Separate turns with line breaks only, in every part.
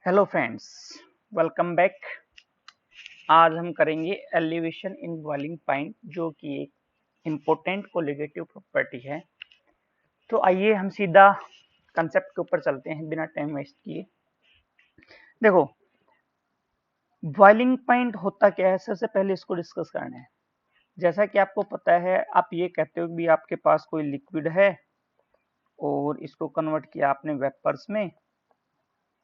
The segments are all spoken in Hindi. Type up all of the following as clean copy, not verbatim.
Hello friends, welcome back. आज हम करेंगे एलिवेशन इन बॉइलिंग पॉइंट, जो कि एक इम्पोर्टेंट कोलिगेटिव प्रॉपर्टी है। तो आइए हम सीधा कंसेप्ट के ऊपर चलते हैं बिना टाइम वेस्ट किए। देखो, बॉइलिंग पॉइंट होता क्या है, सबसे पहले इसको डिस्कस करना है। जैसा कि आपको पता है, आप ये कहते हो कि भी आपके पास कोई लिक्विड है और इसको कन्वर्ट किया आपने वेपर्स में,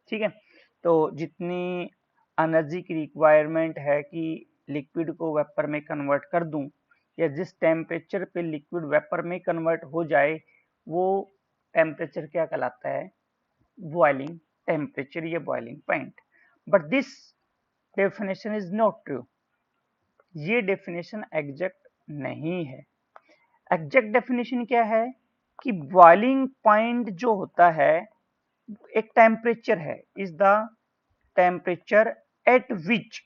ठीक है। तो जितनी एनर्जी की रिक्वायरमेंट है कि लिक्विड को वेपर में कन्वर्ट कर दूं, या जिस टेम्परेचर पे लिक्विड वेपर में कन्वर्ट हो जाए, वो टेम्परेचर क्या कहलाता है? बॉइलिंग टेम्परेचर या boiling point. But this definition is not true. ये डेफिनेशन एग्जैक्ट नहीं है। एग्जैक्ट डेफिनेशन क्या है कि बॉइलिंग पॉइंट जो होता है एक टेम्परेचर है, is the temperature at which,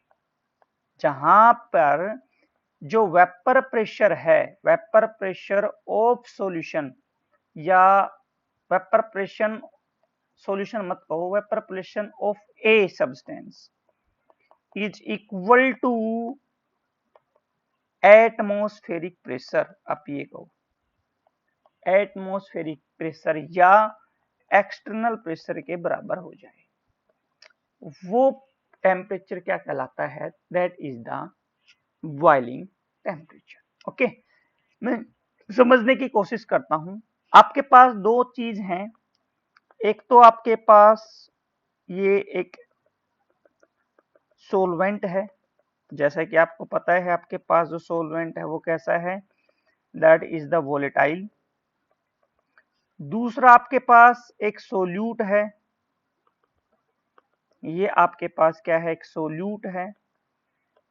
जहां पर जो वेपर प्रेशर है, वेपर प्रेशर ऑफ सॉल्यूशन, या वेपर प्रेशर, सॉल्यूशन मत कहो, vapour pressure of a substance is equal to atmospheric pressure. आप ये कहो एटमॉस्फेरिक प्रेशर या एक्सटर्नल प्रेशर के बराबर हो जाए, वो टेम्परेचर क्या कहलाता है? That is the boiling temperature. Okay, मैं समझने की कोशिश करता हूं। आपके पास दो चीज हैं। एक तो आपके पास ये एक सोलवेंट है, जैसा कि आपको पता है आपके पास जो सोलवेंट है वो कैसा है? That is the volatile. दूसरा आपके पास एक सोल्यूट है, ये आपके पास क्या है? एक सोल्यूट है।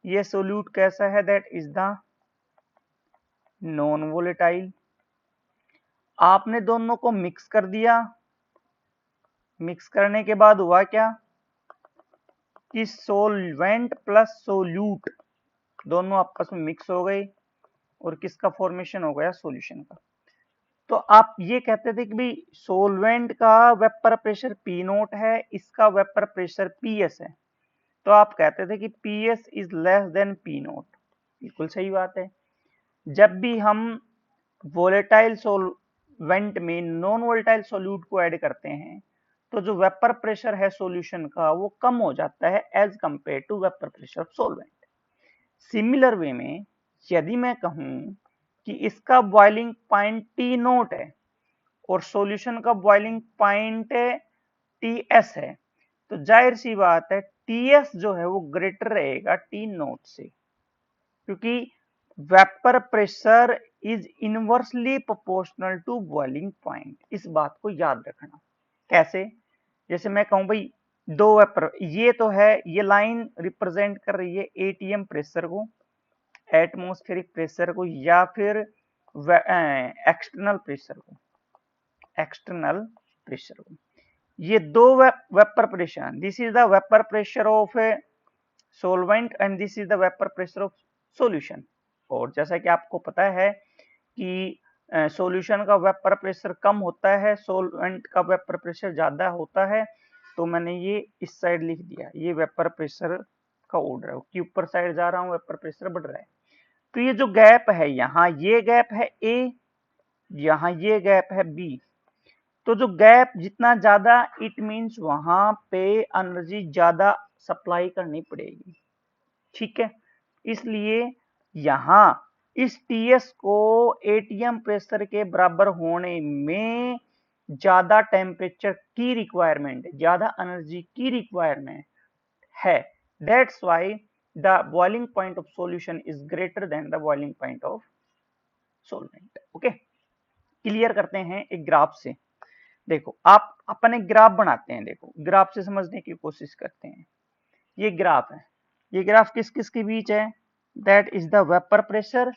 ये सोल्यूट कैसा है? That is the non volatile. आपने दोनों को मिक्स कर दिया। मिक्स करने के बाद हुआ क्या कि सोलवेंट प्लस सोल्यूट दोनों आपस में मिक्स हो गए और किसका फॉर्मेशन हो गया? सॉल्यूशन का। तो आप ये कहते थे कि भाई सोलवेंट का वेपर प्रेशर पी नोट है, इसका वेपर प्रेशर पी एस है, तो आप कहते थे कि P S is less than P note. बिल्कुल सही बात है। जब भी हम वोलेटाइल सोलवेंट में नॉन वोलेटाइल सोल्यूट को ऐड करते हैं, तो जो वेपर प्रेशर है सॉल्यूशन का वो कम हो जाता है as compared to vapour pressure of solvent. Similar way में यदि मैं कहूं कि इसका बॉइलिंग पॉइंट टी नोट है और सॉल्यूशन का बॉइलिंग पॉइंट टी एस है, तो जाहिर सी बात है टी एस जो है वो ग्रेटर रहेगा टी नोट से, क्योंकि vapour pressure is inversely proportional to boiling point. इस बात को याद रखना। कैसे? जैसे मैं कहूं भाई दो वेपर, ये तो है, ये लाइन रिप्रेजेंट कर रही है एटीएम प्रेशर को, एटमॉस्फेरिक प्रेशर को, या फिर एक्सटर्नल प्रेशर को, एक्सटर्नल प्रेशर को। ये दो vapour pressure, this is the vapour pressure of A solvent and this is the vapour pressure of solution. और जैसा कि आपको पता है कि सॉल्यूशन का वेपर प्रेशर कम होता है, सोलवेंट का वेपर प्रेशर ज्यादा होता है, तो मैंने ये इस साइड लिख दिया, ये वेपर प्रेशर का ऑर्डर है कि ऊपर साइड जा रहा हूं, वेपर प्रेशर बढ़ रहा है। तो ये जो गैप है, यहाँ ये गैप है ए, यहाँ ये गैप है बी। तो जो गैप जितना ज्यादा, इट मींस वहां पे एनर्जी ज्यादा सप्लाई करनी पड़ेगी, ठीक है। इसलिए यहां इस टीएस को एटीएम प्रेशर के बराबर होने में ज्यादा टेम्परेचर की रिक्वायरमेंट है, ज्यादा एनर्जी की रिक्वायरमेंट है। That's why the boiling point of solution is greater than the boiling point of solvent. Okay, clear करते हैं एक ग्राफ से। देखो, आप अपन एक ग्राफ बनाते हैं, देखो ग्राफ से समझने की कोशिश करते हैं। ये ग्राफ है, ये ग्राफ किस किस के बीच है? That is the vapour pressure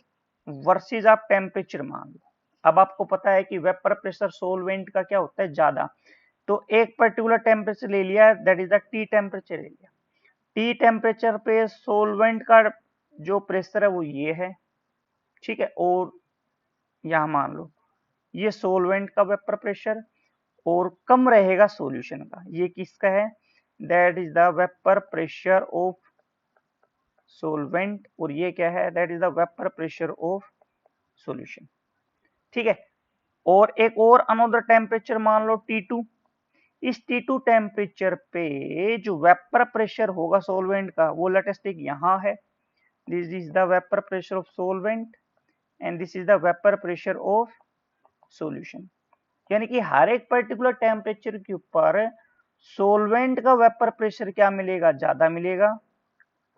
versus आप टेम्परेचर मान लो। अब आपको पता है कि वेपर प्रेशर सोलवेंट का क्या होता है? ज्यादा। तो एक पर्टिकुलर टेम्परेचर ले लिया, that is the T temperature ले लिया। टी टेम्परेचर पे सोलवेंट का जो प्रेशर है वो ये है, ठीक है। और यहां मान लो ये सोलवेंट का वेपर प्रेशर, और कम रहेगा सॉल्यूशन का। ये किसका है? That is the vapour pressure of solvent, और ये क्या है, that is the vapour pressure of solution. ठीक है, और एक और अनदर टेम्परेचर मान लो T2। इस T2 टेम्परेचर पे जो वेपर प्रेशर होगा सॉल्वेंट का वो लेटेस्ट एक यहाँ है, this is the vapour pressure of solvent and this is the vapour pressure of solution. यानी कि हर एक पर्टिकुलर टेम्परेचर के ऊपर सॉल्वेंट का वेपर प्रेशर क्या मिलेगा, ज्यादा मिलेगा,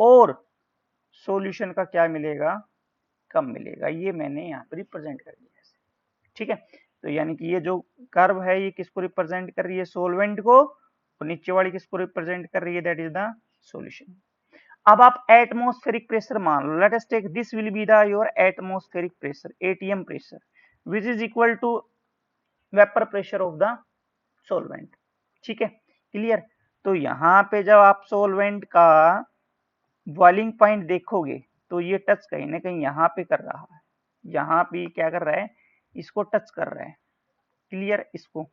और सॉल्यूशन का क्या मिलेगा, कम मिलेगा। ये मैंने यहाँ पर रिप्रेजेंट कर दिया है। ठीक है, तो यानी कि ये जो कर्व है ये किसको रिप्रेजेंट कर रही है, सॉल्वेंट को, और नीचे वाली किसको रिप्रेजेंट कर रही है, दैट इज द सॉल्यूशन। अब आप एटमॉस्फेरिक प्रेशर मान लो, let us take this will be the your atmospheric pressure, atm pressure, which is equal to vapour pressure of the solvent. ठीक है, क्लियर। तो यहाँ पे जब आप सॉल्वेंट का बॉइलिंग पॉइंट देखोगे तो ये टच कहीं ना कहीं यहाँ पे कर रहा है, यहाँ पे क्या कर रहा है, इसको टच कर रहा है, क्लियर। इसको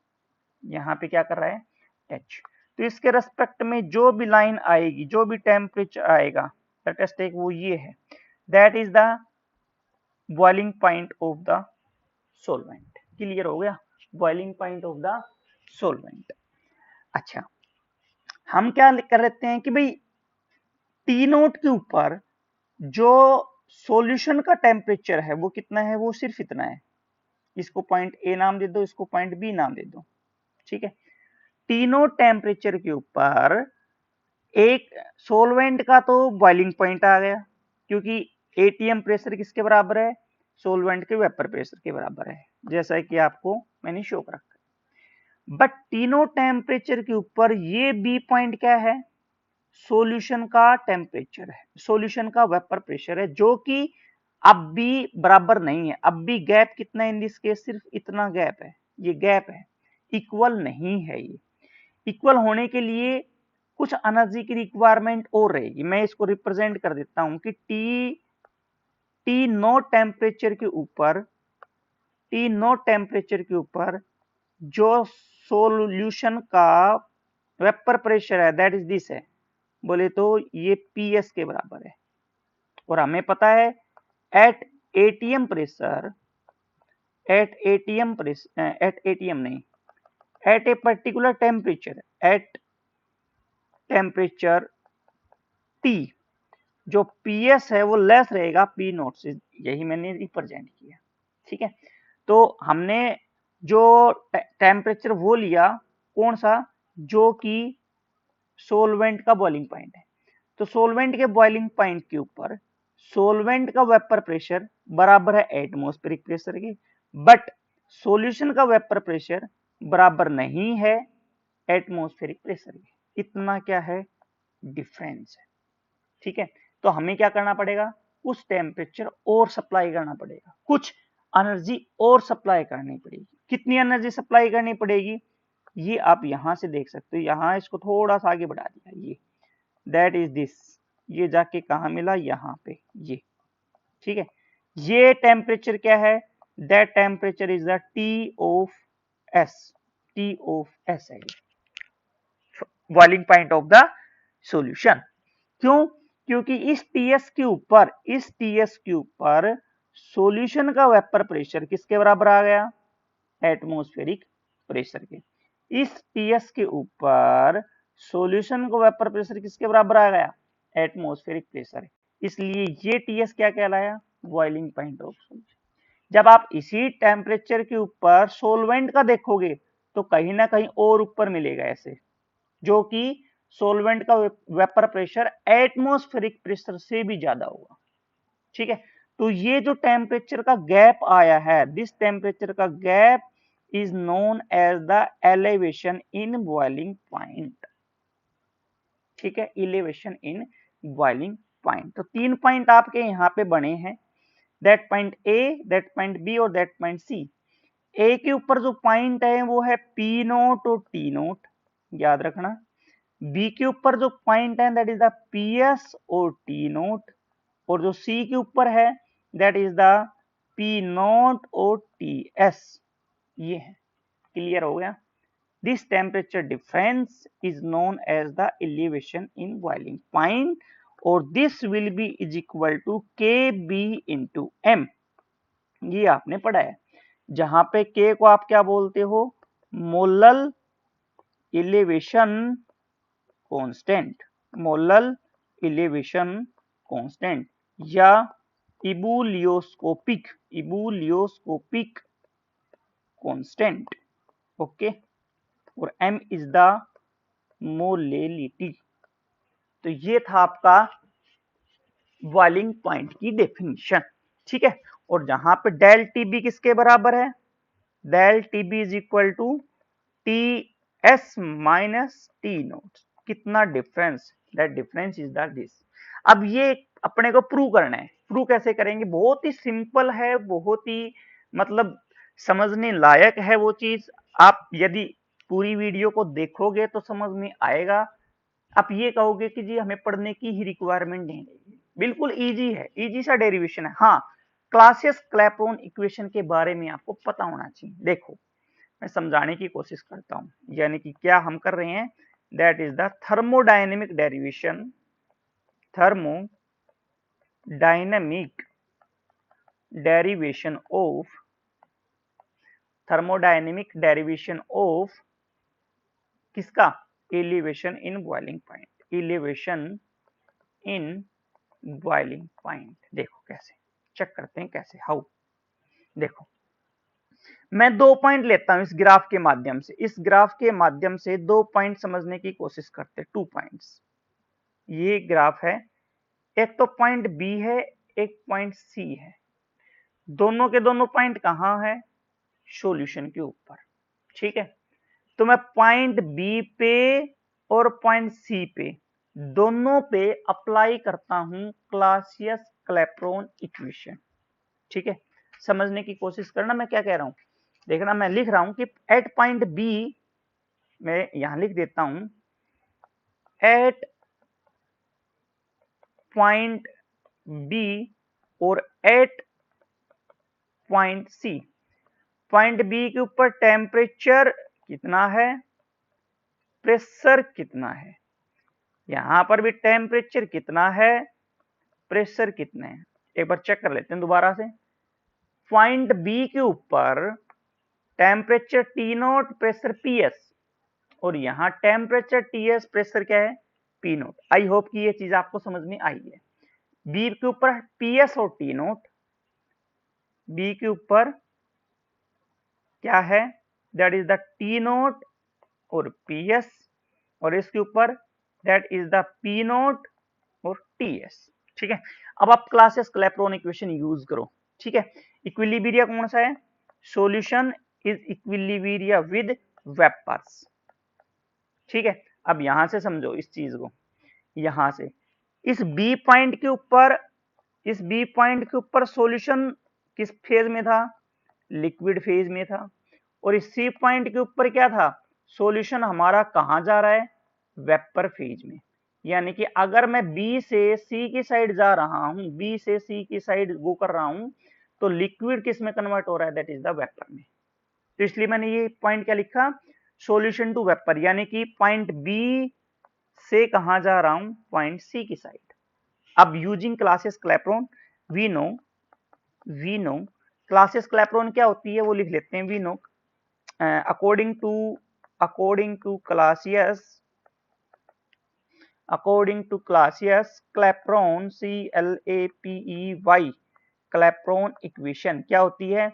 यहाँ पे क्या कर रहा है, टच। तो इसके रेस्पेक्ट में जो भी लाइन आएगी, जो भी टेम्परेचर आएगा, लेट अस टेक वो ये है, that is the boiling point of the solvent. Clear हो गया, boiling point of the solvent. अच्छा, हम क्या कर लेते हैं कि भाई टी नोट के ऊपर जो सॉल्यूशन का टेम्परेचर है वो कितना है, वो सिर्फ इतना है। इसको पॉइंट ए नाम दे दो, इसको पॉइंट बी नाम दे दो। ठीक है, तीनों टेम्परेचर के ऊपर एक सोलवेंट का तो बॉइलिंग पॉइंट आ गया, क्योंकि एटीएम प्रेशर किसके बराबर है, सोलवेंट के वेपर प्रेशर के बराबर है, जैसा कि आपको मैंने शो कर रखा। बट तीनों टेम्परेचर के ऊपर ये बी पॉइंट क्या है, सॉल्यूशन का टेम्परेचर है, सॉल्यूशन का वेपर प्रेशर है, जो कि अब भी बराबर नहीं है। अब भी गैप कितना है इन दिस केस, सिर्फ इतना गैप है, ये गैप है, इक्वल नहीं है। ये इक्वल होने के लिए कुछ एनर्जी की रिक्वायरमेंट और रहेगी। मैं इसको रिप्रेजेंट कर देता हूं कि टी नो टेम्परेचर के ऊपर, टी नो टेम्परेचर के ऊपर जो सॉल्यूशन का वेपर प्रेशर है दैट इज दिस है, बोले तो ये पीएस के बराबर है। और हमें पता है at atm pressure, at atm नहीं, at a particular temperature, at temperature T, जो पीएस है वो लेस रहेगा पी नोट से, यही मैंने रिप्रेजेंट किया। ठीक है, तो हमने जो टेम्परेचर वो लिया, कौन सा, जो कि सोलवेंट का बॉइलिंग पॉइंट है। तो सोलवेंट के बॉइलिंग पॉइंट के ऊपर सोलवेंट का वेपर प्रेशर बराबर है एटमॉस्फेरिक प्रेशर के, बट सॉल्यूशन का वेपर प्रेशर बराबर नहीं है एटमॉस्फेरिक प्रेशर के। इतना क्या है, डिफरेंस है। ठीक है, तो हमें क्या करना पड़ेगा, कुछ टेम्परेचर और सप्लाई करना पड़ेगा, कुछ एनर्जी और सप्लाई करनी पड़ेगी। कितनी एनर्जी सप्लाई करनी पड़ेगी, ये आप यहां से देख सकते हो। यहां इसको थोड़ा सा आगे बढ़ा दिया, ये दैट इज दिस, ये जाके कहा मिला, यहाँ पे ये। ठीक है, ये टेम्परेचर क्या है, that temperature is the T of S, T of S है boiling point of the solution. क्यों, क्योंकि इस टीएस के ऊपर, इस टीएस के ऊपर सॉल्यूशन का वेपर प्रेशर किसके बराबर आ गया, एटमॉस्फेरिक प्रेशर के। इस टीएस के ऊपर सॉल्यूशन का वेपर प्रेशर किसके बराबर आ गया, एटमॉस्फेरिक प्रेशर। इसलिए ये टीएस क्या कहलाया, बॉइलिंग पॉइंट ऑफ सॉल्यूशन। जब आप इसी टेम्परेचर के ऊपर सोलवेंट का देखोगे तो कहीं ना कहीं और ऊपर मिलेगा ऐसे, जो कि सोलवेंट का वेपर प्रेशर एटमॉस्फेरिक प्रेशर से भी ज्यादा होगा। ठीक है, तो ये जो टेम्परेचर का गैप आया है, दिस टेम्परेचर का gap is known as the elevation in boiling point. ठीक है, एलिवेशन इन बॉइलिंग पॉइंट। तो 3 पॉइंट आपके यहाँ पे बने हैं, that point A, that point B और दैट पॉइंट सी। ए के ऊपर जो पॉइंट है वो है पी नोट और टी नोट, याद रखना। बी के ऊपर जो पॉइंट है that is the P S और टी नोट, और जो सी के ऊपर है that is the P nought और टी एस। ये है, क्लियर हो गया। This temperature difference is known as the elevation in boiling point और this will be is equal to K B into M. ये आपने पढ़ा है, जहां पे के को आप क्या बोलते हो, molal elevation constant, molal elevation constant या इबुलियोस्कोपिक कांस्टेंट। ओके, और m इज द मोलेलिटी। तो ये था आपका बॉइलिंग पॉइंट की डेफिनेशन, ठीक है। और जहां पे डेल टीबी किसके बराबर है, del TB is equal to T S minus T naught. कितना difference, that difference is the this. अब ये अपने को प्रूव करना है, प्रूव कैसे करेंगे, बहुत ही सिंपल है, बहुत ही मतलब समझने लायक है वो चीज। आप यदि पूरी वीडियो को देखोगे तो समझ में आएगा। आप ये कहोगे कि जी हमें पढ़ने की ही रिक्वायरमेंट नहीं, बिल्कुल इजी है, इजी सा डेरिवेशन है। हाँ, क्लासियस क्लैपेरॉन इक्वेशन के बारे में आपको पता होना चाहिए। देखो मैं समझाने की कोशिश करता हूं, यानी कि क्या हम कर रहे हैं, that is the thermodynamic derivation, thermodynamic derivation of किसका, elevation in boiling point, elevation in boiling point. देखो कैसे चेक करते हैं, कैसे, हाउ। देखो मैं 2 पॉइंट लेता हूं इस ग्राफ के माध्यम से, इस ग्राफ के माध्यम से 2 पॉइंट समझने की कोशिश करते हैं, 2 पॉइंट्स। ये ग्राफ है, एक तो पॉइंट बी है, एक पॉइंट सी है। दोनों के दोनों पॉइंट कहां है, सॉल्यूशन के ऊपर, ठीक है। तो मैं पॉइंट बी पे और पॉइंट सी पे दोनों पे अप्लाई करता हूं क्लासियस क्लैपेरॉन इक्वेशन, ठीक है। समझने की कोशिश करना मैं क्या कह रहा हूं, देखना मैं लिख रहा हूं कि एट पॉइंट बी, मैं यहां लिख देता हूं एट पॉइंट बी और at point C. Point B के ऊपर टेम्परेचर कितना है, प्रेशर कितना है, यहां पर भी टेम्परेचर कितना है, प्रेशर कितने हैं, एक बार चेक कर लेते हैं दोबारा से। पॉइंट बी के ऊपर temperature T note, pressure P S, और यहां टेम्परेचर टी एस, प्रेशर क्या है, पी नोट। आई होप कि ये चीज आपको समझ में आई है। बी के ऊपर पी एस और टी नोट, बी के ऊपर क्या है, that is the T nought और पी एस, और इसके ऊपर that is the P nought और टी एस, ठीक है। अब आप क्लासियस क्लैपेरॉन इक्वेशन यूज करो, ठीक है। इक्विलिब्रिया कौन सा है, solution is equilibria with vapours, ठीक है। अब यहां से समझो इस चीज को, यहां से इस बी पॉइंट के ऊपर, इस बी पॉइंट के ऊपर सॉल्यूशन किस फेज में था, लिक्विड फेज में था, और इस सी पॉइंट के ऊपर क्या था, सॉल्यूशन हमारा कहां जा रहा है, वेपर फेज में। यानी कि अगर मैं बी से सी की साइड जा रहा हूं, बी से सी की साइड गो कर रहा हूं, तो लिक्विड किस में कन्वर्ट हो रहा है, दैट इज द वेपर में। तो इसलिए मैंने ये पॉइंट क्या लिखा, सॉल्यूशन टू वेपर, यानी कि पॉइंट बी से कहां जा रहा हूं, पॉइंट सी की साइड। अब using Clausius Clapeyron we know Clausius Clapeyron क्या होती है वो लिख लेते हैं, we know according to Clausius Clapeyron, CLAPEY Clapeyron equation क्या होती है,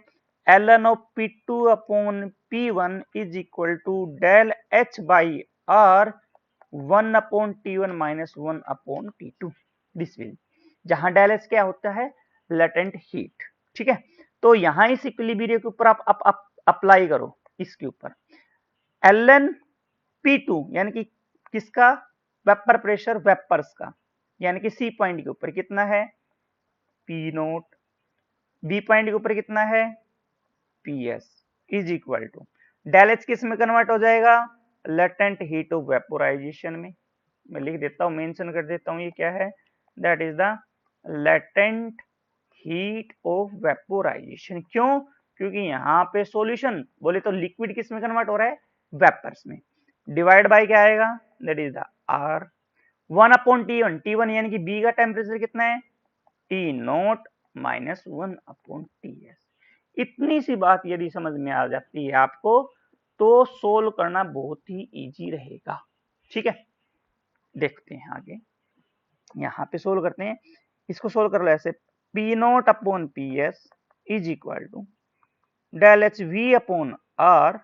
ln of P2 upon P1 is equal to del H by R 1 upon T1 minus 1 upon T2, this will, जहां डेल एच क्या होता है, लेटेंट हीट, ठीक है। तो यहां इस इक्विलिब्रियम के ऊपर आप अप्लाई करो, इसके ऊपर ln P2 यानी कि किसका, वेपर प्रेशर, वेपर्स का, यानी कि सी पॉइंट के ऊपर कितना है, पी नोट, बी पॉइंट के ऊपर कितना है, P S, is equal to del H किस में कन्वर्ट हो जाएगा, लेटेंट हीट ऑफ वेपोराइजेशन में। मैं लिख देता हूं, मेंशन कर देता हूं, ये क्या है, that is the latent heat of vaporisation. क्यों, क्योंकि यहाँ पे सॉल्यूशन बोले तो लिक्विड किस में कन्वर्ट हो रहा है, वेपर्स में, डिवाइड बाय क्या आएगा, that is the are 1/T1, T1 यानी कि बी का टेम्परेचर कितना है, T नॉट माइनस 1/TS। इतनी सी बात यदि समझ में आ जाती है आपको तो सोल्व करना बहुत ही इजी रहेगा। ठीक है, देखते हैं आगे, यहाँ पे सोल्व करते हैं। इसको सोल्व कर लो ऐसे, P nought upon P S is equal to del H V upon R,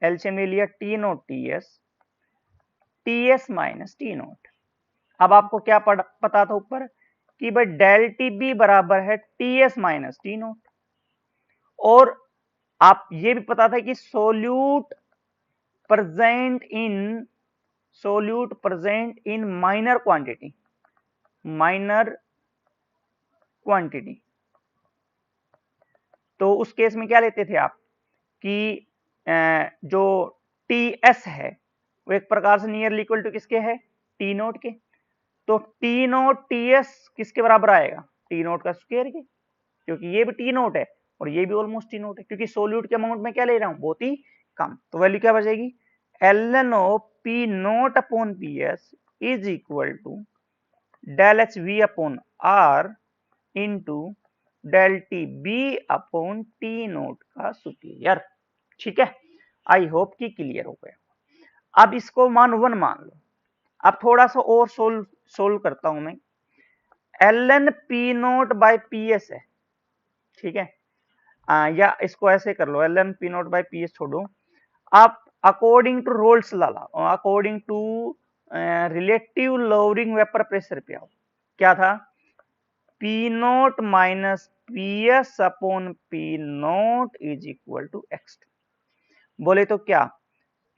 LCM ले लिया T nought T S minus T nought. अब आपको क्या पता था ऊपर कि भाई डेल टी बी बराबर है T S minus T nought, और आप ये भी पता था कि solute present in minor quantity. तो उस केस में क्या लेते थे आप कि जो टी एस है वो एक प्रकार से नियरली इक्वल टू किसके है, टी नोट के। तो टी नोट टी एस किसके बराबर आएगा, टी नोट का स्क्वायर के, क्योंकि ये भी टी नोट है और ये भी ऑलमोस्ट टी नोट है, क्योंकि सोल्यूट के अमाउंट में क्या ले रहा हूं, बहुत ही कम। तो वैल्यू क्या बचेगी, L N O P nought upon P S is equal to del H V upon R into del T B upon T note का सुपीरियर। ठीक है, आई होप कि क्लियर हो गया। अब इसको मान 1 मान लो। अब थोड़ा सा और सोल्व करता हूं मैं। L N P naught by P S है, ठीक है, या इसको ऐसे कर लो, L N P naught by P S छोड़ो, आप according to Raoult's law law, according to relative lowering vapour pressure पे आओ। क्या था, P naught minus P S upon P naught is equal to X. बोले तो क्या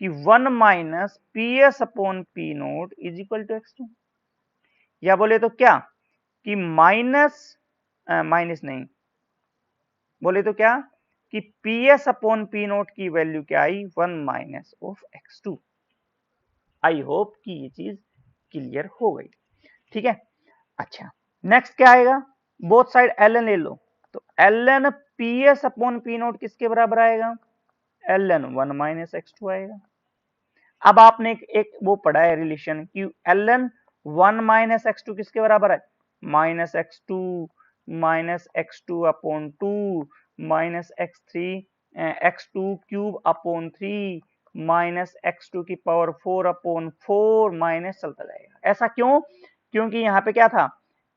कि 1 minus P S upon P naught is equal to x2, या बोले तो क्या कि माइनस नहीं, बोले तो क्या कि P S upon P note की वैल्यू क्या आई, 1 minus of x2। I hope कि ये चीज क्लियर हो गई। ठीक है, अच्छा नेक्स्ट क्या आएगा, बोथ साइड एल एन ले लो, तो L N P S upon P nought किसके बराबर आएगा, एल एन 1 माइनस x2 आएगा। अब आपने एक वो पढ़ा है रिलेशन कि L N 1 minus X two किसके बराबर है, minus X two upon two minus X two cube upon 3 minus X two की पावर 4 अपॉन 4 माइनस चलता जाएगा। ऐसा क्यों, क्योंकि यहाँ पे क्या था,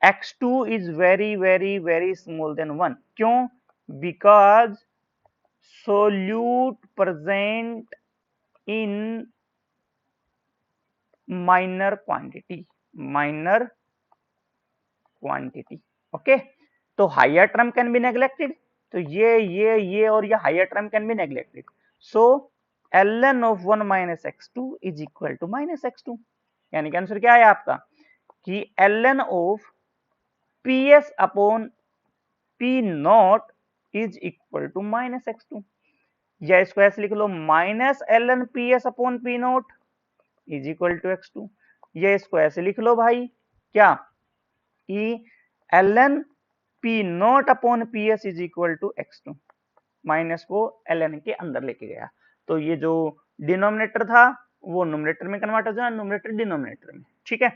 x2 is very very very small than 1। क्यों, because solute present in minor quantity. Okay, तो higher term can be neglected, तो ये और ये higher term can be neglected. So L N of 1 minus X two is equal to minus x2, यानी कि आंसर क्या है आपका कि L N of P S upon P naught is equal to minus x2, या इसको ऐसे लिख लो, minus L N P S upon P naught is equal to x2, ये इसको ऐसे लिख लो भाई, क्या कि L N P not upon P S is equal to x2, minus को एल एन के अंदर लेके गया, तो ये जो डिनोमिनेटर था वो न्यूमरेटर में कन्वर्ट हो जाए, न्यूमरेटर डिनोमिनेटर में। ठीक है,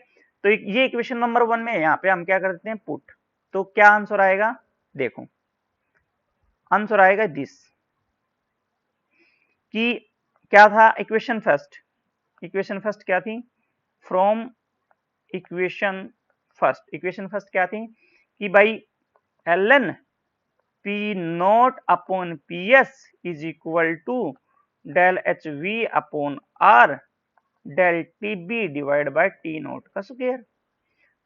तो ये इक्वेशन नंबर 1 में यहाँ पे हम क्या करते हैं, पुट। तो क्या आंसर आएगा, देखो आंसर आएगा दिस, कि क्या था इक्वेशन फर्स्ट क्या थी, फ्रॉम इक्वेशन फर्स्ट क्या थी कि भाई L N P not upon P S is equal to del H V upon R del T B divide by T nought का स्क्वायर।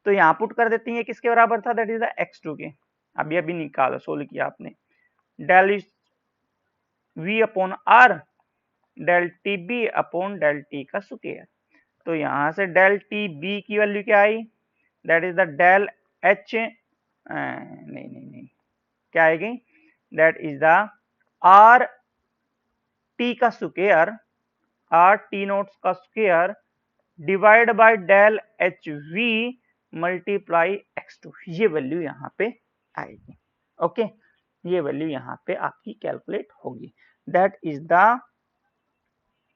तो यहां पुट कर देते हैं, किसके बराबर था, दैट इज द x2 के। अभी निकाला, सोल्व किया आपने, del V upon R del T B upon del T का स्क्वायर। तो यहां से डेल टी बी की वैल्यू क्या आई, that is the del H नहीं क्या आएगी, that is the R T का स्क्वायर, आर टी नोट का square divide by del H V multiply x2, ये वैल्यू यहाँ पे आएगी। ओके, ये वैल्यू यहाँ पे आपकी कैलकुलेट होगी, that is the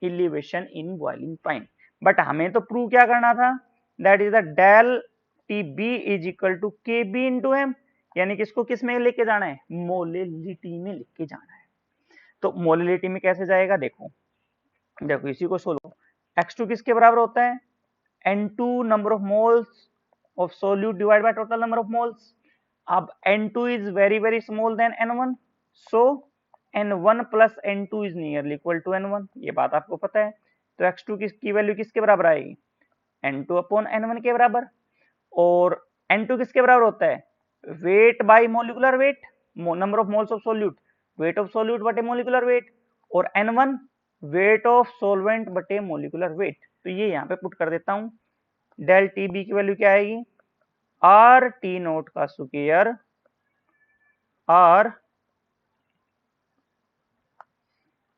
elevation in boiling point. But हमें तो प्रूव क्या करना था, that is the del T B is equal to K B into M, यानी कि इसको किस में लेके जाना है, मोलिलिटी में लेके जाना है। तो मोलिलिटी में कैसे जाएगा, देखो देखो इसी को सोल्व, x2 किसके बराबर होता है, n2 number of moles of solute divide by total number of moles. अब n2 is very small than n1, so n1 plus n2 is nearly equal to n1, ये बात आपको पता है। तो x2 की वैल्यू किसके बराबर आएगी, n2 अपॉन n1 के बराबर। और n2 किसके बराबर होता है, weight by molecular weight, number of moles of solute, weight of solute बटे मोलिकुलर वेट, और n1 वेट ऑफ सोलवेंट बटे मोलिकुलर वेट। तो ये यहाँ पे पुट कर देता हूँ, डेल टी बी की वैल्यू क्या आएगी, आर टी नोट का square R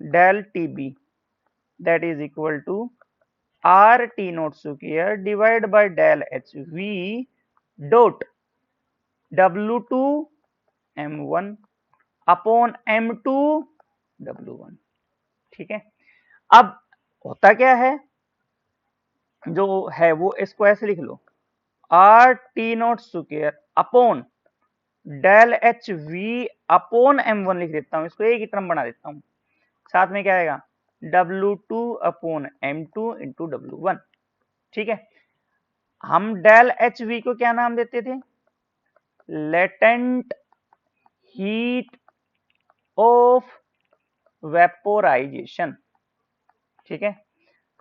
del T B that is equal to R T note square divide by del H V dot W2 M1 upon M2 W1। ठीक है, अब होता क्या है, जो है वो इसको ऐसे लिख लो, R T note square upon del H V upon M1 लिख देता हूं, इसको एक ही टर्म बना देता हूं, साथ में क्या आएगा W2 upon M2 into W1। ठीक है, हम डेल एच वी को क्या नाम देते थे, लेटेंट हीट ऑफ वेपोराइजेशन। ठीक है,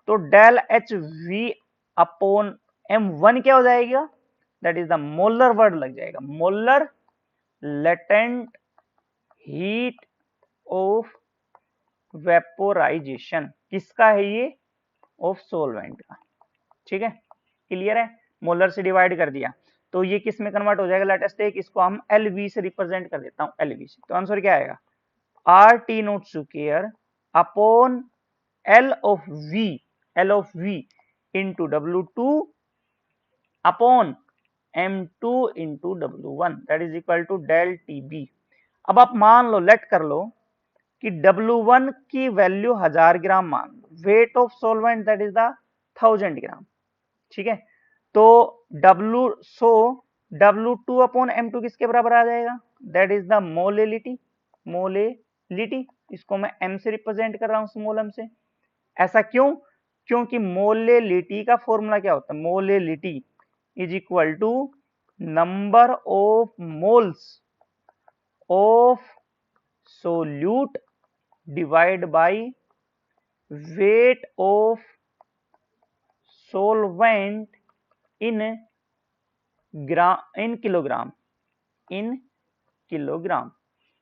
तो del H V upon M1 क्या हो जाएगा, that is the molar word लग जाएगा, molar latent heat of vaporisation. किसका है ये, ऑफ सोलवेंट का। ठीक है, क्लियर है, मोलर से डिवाइड कर दिया तो ये किस में कन्वर्ट हो जाएगा, लेटेस्ट टेक इसको हम एलवी से रिप्रेजेंट कर देता हूं, एलवी से। तो आंसर क्या आएगा, R T note square upon L of V into W2 upon M2 into W1 that is equal to del T B. अब आप मान लो, लेट कर लो कि W1 की वैल्यू 1000 ग्राम मान लो, weight of solvent that is the 1000 gram. ठीक है, तो W2 अपॉन M2 किसके बराबर आ जाएगा, that is the molality, molality इसको मैं M से रिप्रेजेंट कर रहा हूं, स्मॉल m से। ऐसा क्यों, क्योंकि मोलेलिटी का फॉर्मूला क्या होता है, molality is equal to number of moles of solute divide by weight of solvent in kilogram, in kilogram.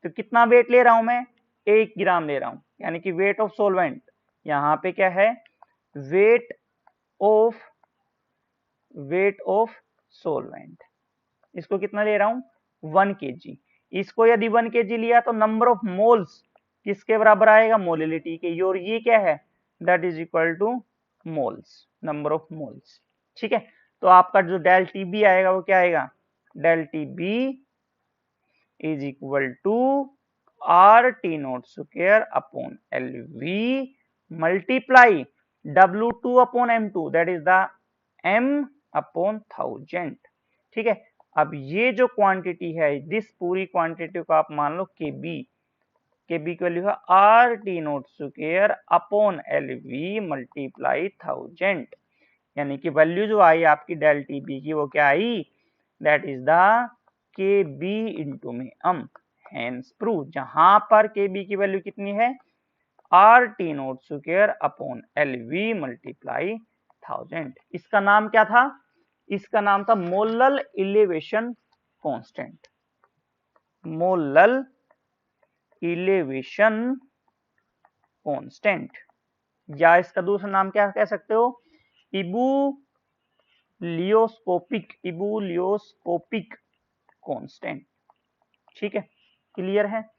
तो कितना वेट ले रहा हूं मैं, 1 ग्राम ले रहा हूं, यानी कि वेट ऑफ सोलवेंट, यहां पे क्या है, वेट ऑफ सोलवेंट, इसको कितना ले रहा हूं 1 kg। इसको यदि 1 kg लिया तो नंबर ऑफ मोल्स किसके बराबर आएगा, मोलिलिटी के, और ये क्या है, that is equal two moles, number of moles. ठीक है, तो आपका जो डेल टी बी आएगा वो क्या आएगा, del T B is equal to R T note square upon L V multiply W2 upon M2 that is the M upon 1000। ठीक है, अब ये जो क्वांटिटी है, दिस पूरी क्वांटिटी को आप मान लो KB, KB की वैल्यू है are T note square upon L V multiply 1000, यानी कि वैल्यू जो आई आपकी डेल टी बी की वो क्या आई, दैट इज द के बी इंटू में m, हेंस प्रूव, जहां पर के बी की वैल्यू कितनी है, are T note square upon L V multiply 1000। इसका नाम क्या था, इसका नाम था molal elevation constant, molal elevation constant, या इसका दूसरा नाम क्या कह सकते हो, इबुलियोस्कोपिक कांस्टेंट। ठीक है, क्लियर है,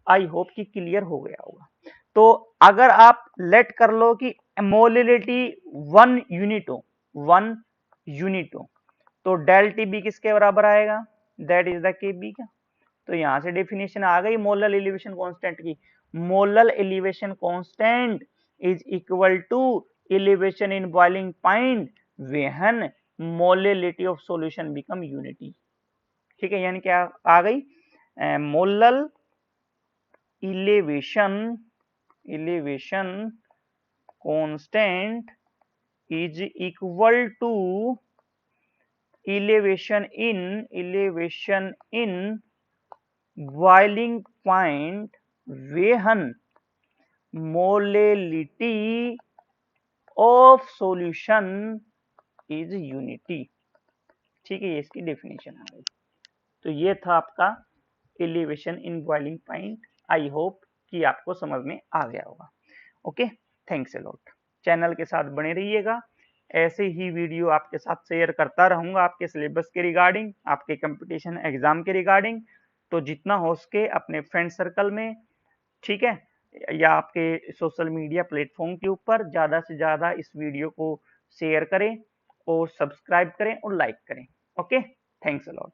आई होप कि क्लियर हो गया होगा। तो अगर आप लेट कर लो कि मोलिलिटी 1 यूनिट हो तो डेल टी बी किसके बराबर आएगा, दैट इज द के बी का। तो यहां से डेफिनेशन आ गई मोलल एलिवेशन कांस्टेंट की, molal elevation constant is equal to elevation in boiling point when molality of solution become unity। ठीक है, यानी क्या आ गई, molal elevation constant is equal to elevation in boiling point when molality of solution is unity। ठीक है, ये इसकी डेफिनेशन आ गई। तो ये था आपका elevation in boiling point. I hope कि आपको समझ में आ गया होगा। Okay, thanks a lot. Channel के साथ बने रहिएगा, ऐसे ही वीडियो आपके साथ शेयर करता रहूंगा आपके सिलेबस के रिगार्डिंग, आपके कंपटीशन एग्जाम के रिगार्डिंग। तो जितना हो सके अपने फ्रेंड सर्कल में, ठीक है, या आपके सोशल मीडिया प्लेटफॉर्म के ऊपर ज़्यादा से ज़्यादा इस वीडियो को शेयर करें और सब्सक्राइब करें और लाइक करें। Okay, thanks a lot.